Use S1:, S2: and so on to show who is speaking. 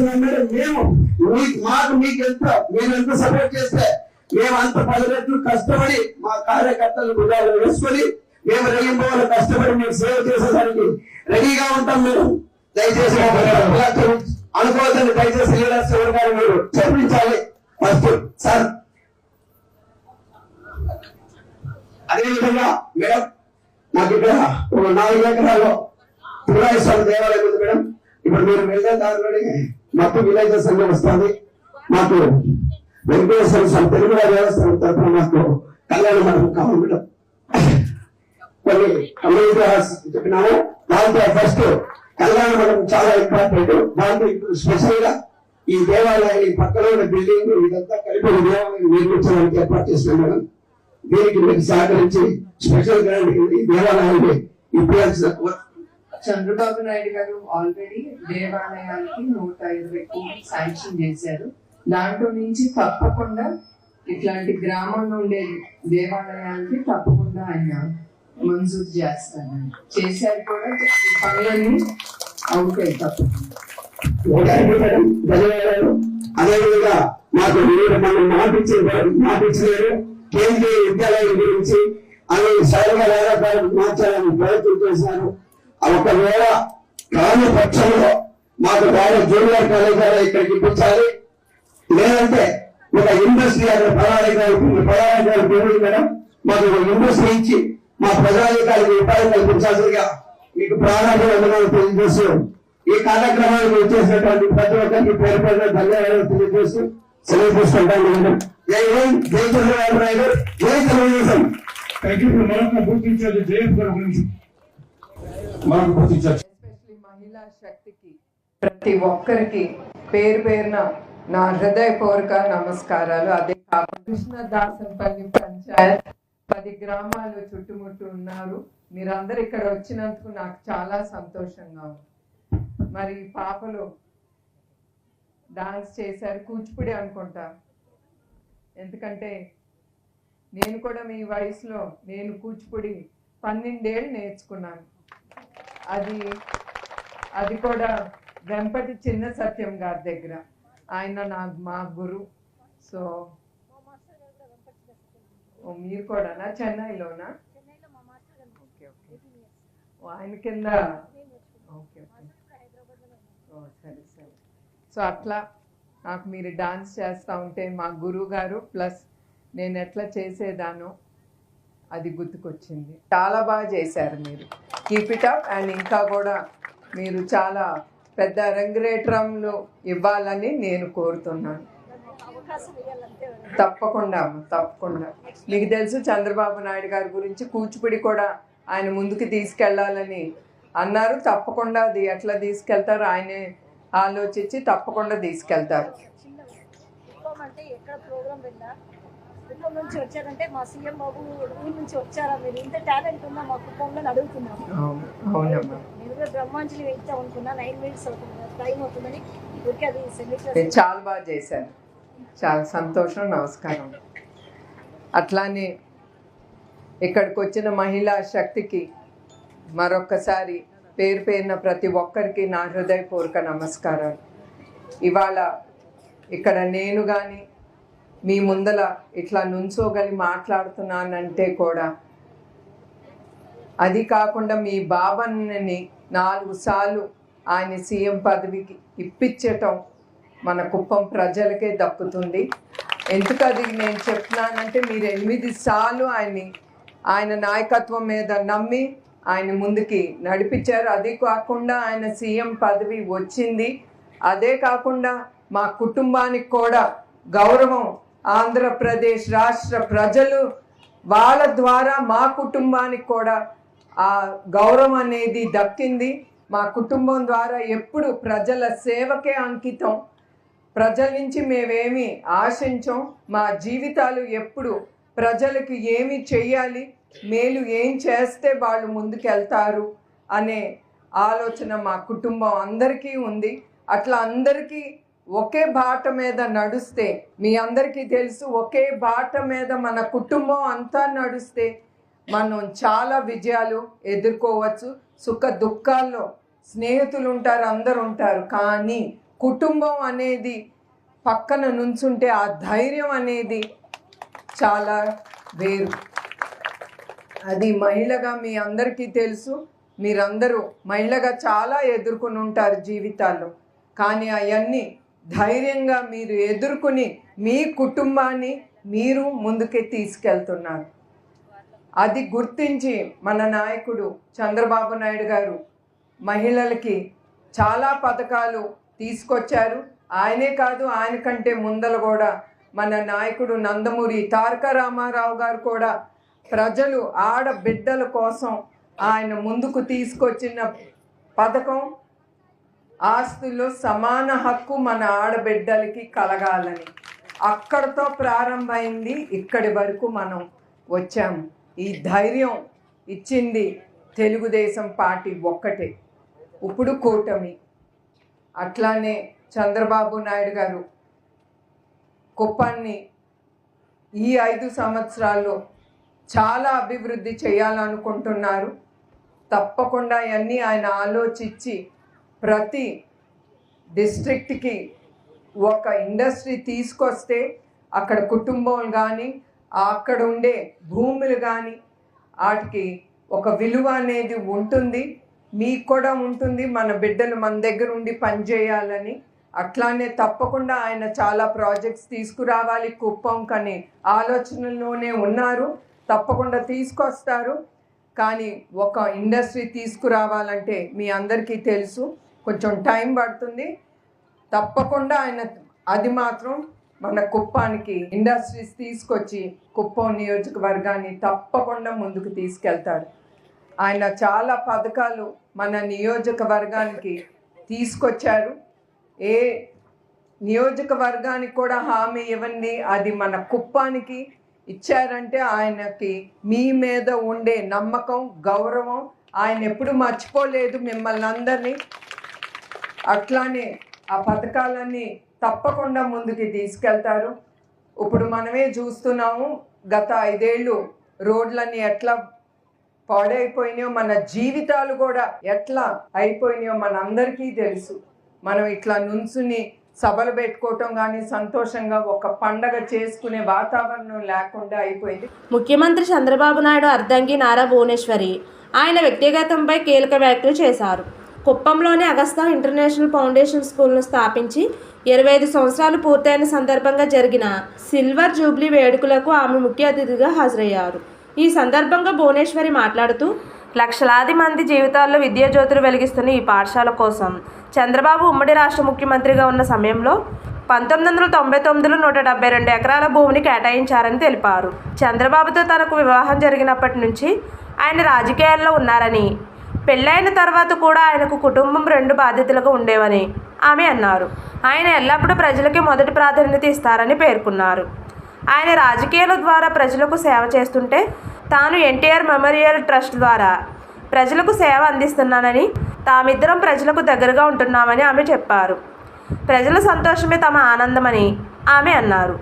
S1: చేస్తున్నాం మేడం. మేము మీకు మీరు ఎంత సపోర్ట్ చేస్తే మేము అంత 10 రెట్లు కష్టపడి మా కార్యకర్తలు గుడాలు వేసుకొని మేము రెయ్యింపోవాలి కష్టపడి మేము సేవ చేసేదానికి రెడీగా ఉంటాం. మీరు దయచేసి అనుకోవద్దని దయచేసి లీడర్స్ ఎవరు గారు మీరు చర్చించాలి ఫస్ట్ సార్. అదేవిధంగా మేడం నాకు ఇక్కడ 4 ఎకరాల్లో పురాణేశ్వర దేవాలయం ఉంది మేడం. ఇప్పుడు మీరు వెళ్ళే దారిలోనే మొత్తం విలేజెస్ అన్ని వస్తుంది. మాకు వెంకటేశ్వర స్వామి తెలుగు దేవస్థానం తరఫున మాకు కళ్యాణ మండపం కావాలి మేడం. కొన్ని కమ్యూనిటీ చెప్పినాము. దాంట్లో ఫస్ట్ కళ్యాణ మండపం చాలా ఇంపార్టెంట్. దాంట్లో ఇప్పుడు స్పెషల్ గా ఈ దేవాలయాన్ని పక్కన ఉన్న బిల్డింగ్ ఇదంతా కలిపి దేవాలయం నిర్మించడానికి ఏర్పాటు చేసినాం మేడం. దీనికి మీరు సహకరించి స్పెషల్ గ్రాంట్ ఈ దేవాలయాన్ని ఇప్పుడు
S2: చంద్రబాబు నాయుడు గారు ఆల్రెడీ దేవాలయానికి 150 కోట్లు శాంక్షన్ చేశారు. దాంట్లో నుంచి తప్పకుండా ఇట్లాంటి గ్రామంలో ఉండే దేవాలయానికి తప్పకుండా ఆయన మంజూరు చేస్తాను చేశారు కూడా. పనులన్నీ అవుతాయి తప్పకుండా.
S1: ధన్యవాదాలు. అదేవిధంగా మాకు మనం మాటించలేరు కేంద్రీయ విద్యాలయం గురించి అవి సరైన వేరే మార్చాలని ప్రయత్నం చేశారు. ఒకవేళ కాని పక్షంలో మాకు వేరే జూనియర్ కాలేజీలో ఇక్కడికి ఇప్పించాలి. లేదంటే ఒక ఇండస్ట్రీ అక్కడ పదాధికారి భూములు మేడం మాకు ఒక ఇండస్ట్రీ ఇచ్చి మా ప్రజాధికారికి ఉపాధి కల్పించాల్సిందిగా మీకు ప్రాణాభివందనాలు తెలియజేస్తూ ఈ కార్యక్రమానికి వచ్చేసినటువంటి ప్రతి ఒక్కరికి పేరు పేరున ధన్యవాదాలు తెలియజేస్తూ సెలవు తీసుకుంటాను మేడం. జై హింద్, జై చంద్రబాబు నాయుడు, జై తెలుగుదేశం.
S2: మహిళా శక్తికి ప్రతి ఒక్కరికి పేరు పేరున నా హృదయపూర్వక నమస్కారాలు. అదే కాకుండా కృష్ణదాసంపల్లి పంచాయత్ 10 గ్రామాలు చుట్టుముట్టు ఉన్నారు. మీరందరూ ఇక్కడ వచ్చినందుకు నాకు చాలా సంతోషంగా ఉంది. మరి పాపలు డాన్స్ చేశారు, కూచిపూడి అనుకుంటా. ఎందుకంటే నేను కూడా మీ వయసులో నేను కూచిపూడి 12 ఏళ్ళు నేర్చుకున్నాను. అది కూడా వెంపటి చిన్న సత్యం గారి దగ్గర. ఆయన మా గురు. సో మీరు కూడానా చెన్నైలోనా? ఓకే ఓకే, ఆయన కింద. ఓకే ఓకే, సరే సరే. సో అట్లా నాకు మీరు డాన్స్ చేస్తూ ఉంటే మా గురువు గారు ప్లస్ నేను ఎట్లా చేసేదానో అది గుర్తుకొచ్చింది. చాలా బాగా చేశారు మీరు. Keep it up. అండ్ ఇంకా కూడా మీరు చాలా పెద్ద రంగురేట్రంలో ఇవ్వాలని నేను కోరుతున్నాను. తప్పకుండా తప్పకుండా. మీకు తెలుసు చంద్రబాబు నాయుడు గారి గురించి కూచిపూడి కూడా ఆయన ముందుకు తీసుకెళ్లాలని అన్నారు. తప్పకుండా అది ఎట్లా తీసుకెళ్తారు ఆయనే ఆలోచించి తప్పకుండా తీసుకెళ్తారు.
S3: కుప్పం నుంచి వచ్చారంటే మా సీఎం బాబు ఊరి నుంచి వచ్చారా, మీరు ఇంత టాలెంట్ ఉందా మా కుప్పంలో అడుగుతున్నాము. నేను కూడా బ్రహ్మాంజలి వెళ్తాం అనుకున్నా. 9 minutes అవుతుంది, టైం అవుతుందని. అది
S2: చాలా బాగా చేశారు. చాలా సంతోషం. నమస్కారం. అట్లానే ఇక్కడికి వచ్చిన మహిళా శక్తికి మరొక్కసారి పేరు పేరున ప్రతి ఒక్కరికి నా హృదయపూర్వక నమస్కారాలు. ఇవాళ ఇక్కడ నేను కానీ మీ ముందల ఇట్లా నుంచోగలి మాట్లాడుతున్నానంటే కూడా అది కాకుండా మీ బాబన్నని 4 సార్లు ఆయన సీఎం పదవికి ఇప్పించటం మన కుప్పం ప్రజలకే దక్కుతుంది. ఎందుకు అది నేను చెప్తున్నానంటే మీరు 8 సార్లు ఆయన నాయకత్వం మీద నమ్మి ఆయన ముందుకి నడిపించారు. అది కాకుండా ఆయన సీఎం పదవి వచ్చింది. అదే కాకుండా మా కుటుంబానికి కూడా గౌరవం ఆంధ్రప్రదేశ్ రాష్ట్ర ప్రజలు వాళ్ళ ద్వారా మా కుటుంబానికి కూడా ఆ గౌరవం అనేది దక్కింది. మా కుటుంబం ద్వారా ఎప్పుడు ప్రజల సేవకే అంకితం. ప్రజల నుంచి మేమేమి ఆశించం. మా జీవితాలు ఎప్పుడు ప్రజలకు ఏమి చెయ్యాలి, మేలు ఏం చేస్తే వాళ్ళు ముందుకెళ్తారు అనే ఆలోచన మా కుటుంబం అందరికీ ఉంది. అట్లా అందరికీ ఒకే బాట మీద నడుస్తే, మీ అందరికీ తెలుసు, ఒకే బాట మీద మన కుటుంబం అంతా నడుస్తే మనం చాలా విజయాలు ఎదుర్కోవచ్చు. సుఖ దుఃఖాల్లో స్నేహితులు ఉంటారు, అందరు ఉంటారు. కానీ కుటుంబం అనేది పక్కన నుంచుంటే ఆ ధైర్యం అనేది చాలా వేరు. అది మహిళగా మీ అందరికీ తెలుసు, మీరందరూ మహిళగా చాలా ఎదుర్కొని ఉంటారు జీవితాల్లో. కానీ అవన్నీ ధైర్యంగా మీరు ఎదుర్కొని మీ కుటుంబాన్ని మీరు ముందుకే తీసుకెళ్తున్నారు. అది గుర్తించి మన నాయకుడు చంద్రబాబు నాయుడు గారు మహిళలకి చాలా పథకాలు తీసుకొచ్చారు. ఆయనే కాదు, ఆయన కంటే ముందర కూడా మన నాయకుడు నందమూరి తారక రామారావు గారు కూడా ప్రజలు ఆడబిడ్డల కోసం ఆయన ముందుకు తీసుకొచ్చిన పథకం ఆస్తుల్లో సమాన హక్కు మన ఆడబిడ్డలకి కలగాలని. అక్కడితో ప్రారంభమైంది, ఇక్కడి వరకు మనం వచ్చాము. ఈ ధైర్యం ఇచ్చింది తెలుగుదేశం పార్టీ ఒక్కటే, ఇప్పుడు కూటమి. అట్లానే చంద్రబాబు నాయుడు గారు కుప్పాన్ని ఈ 5 సంవత్సరాల్లో చాలా అభివృద్ధి చేయాలనుకుంటున్నారు. తప్పకుండా అన్నీ ఆయన ఆలోచించి ప్రతి డిస్ట్రిక్ట్కి ఒక ఇండస్ట్రీ తీసుకొస్తే అక్కడ కుటుంబం కానీ అక్కడ ఉండే భూములు కానీ వాటికి ఒక విలువ అనేది ఉంటుంది, మీకు కూడా ఉంటుంది. మన బిడ్డలు మన దగ్గర ఉండి పనిచేయాలని. అట్లానే తప్పకుండా ఆయన చాలా ప్రాజెక్ట్స్ తీసుకురావాలి కుప్పం కని ఆలోచనలోనే ఉన్నారు, తప్పకుండా తీసుకొస్తారు. కానీ ఒక ఇండస్ట్రీ తీసుకురావాలంటే మీ అందరికీ తెలుసు కొంచెం టైం పడుతుంది. తప్పకుండా ఆయన అది మాత్రం మన కుప్పానికి ఇండస్ట్రీస్ తీసుకొచ్చి కుప్పం నియోజకవర్గాన్ని తప్పకుండా ముందుకు తీసుకెళ్తారు. ఆయన చాలా పథకాలు మన నియోజకవర్గానికి తీసుకొచ్చారు. ఏ నియోజకవర్గానికి కూడా హామీ ఇవ్వండి, అది మన కుప్పానికి ఇచ్చారంటే ఆయనకి మీ మీద ఉండే నమ్మకం, గౌరవం. ఆయన ఎప్పుడు మర్చిపోలేదు మిమ్మల్ని అందరినీ. అట్లానే ఆ పథకాలన్నీ తప్పకుండా ముందుకి తీసుకెళ్తారు. ఇప్పుడు మనమే చూస్తున్నాము, గత 5 ఏళ్ళు రోడ్లన్నీ ఎట్లా పాడైపోయినాయో, మన జీవితాలు కూడా ఎట్లా అయిపోయినాయో మన అందరికీ తెలుసు. మనం ఇట్లా నుంచుని సభలు పెట్టుకోవటం కానీ సంతోషంగా ఒక పండగ చేసుకునే వాతావరణం లేకుండా అయిపోయింది.
S4: ముఖ్యమంత్రి చంద్రబాబు నాయుడు అర్ధంగి నారా భువనేశ్వరి ఆయన వ్యక్తిగతంపై కీలక వ్యాఖ్యలు చేశారు. కుప్పంలోని అగస్తా ఇంటర్నేషనల్ ఫౌండేషన్ స్కూల్ను స్థాపించి 25 సంవత్సరాలు పూర్తయిన సందర్భంగా జరిగిన సిల్వర్ జూబ్లీ వేడుకలకు ఆమె ముఖ్య అతిథిగా హాజరయ్యారు. ఈ సందర్భంగా భువనేశ్వరి మాట్లాడుతూ, లక్షలాది మంది జీవితాల్లో విద్యాజ్యోతులు వెలిగిస్తున్న ఈ పాఠశాల కోసం చంద్రబాబు ఉమ్మడి రాష్ట్ర ముఖ్యమంత్రిగా ఉన్న సమయంలో 1999లో 172 ఎకరాల భూమిని కేటాయించారని తెలిపారు. చంద్రబాబుతో తనకు వివాహం జరిగినప్పటి నుంచి ఆయన రాజకీయాల్లో ఉన్నారని, పెళ్ళైన తర్వాత కూడా ఆయనకు కుటుంబం 2 బాధ్యతలుగా ఉండేవని ఆమె అన్నారు. ఆయన ఎల్లప్పుడూ ప్రజలకి మొదటి ప్రాధాన్యత ఇస్తారని పేర్కొన్నారు. ఆయన రాజకీయాల ద్వారా ప్రజలకు సేవ చేస్తుంటే తాను ఎన్టీఆర్ మెమోరియల్ ట్రస్ట్ ద్వారా ప్రజలకు సేవ అందిస్తున్నానని, తామిద్దరం ప్రజలకు దగ్గరగా ఉంటున్నామని ఆమె చెప్పారు. ప్రజల సంతోషమే తమ ఆనందమని ఆమె అన్నారు.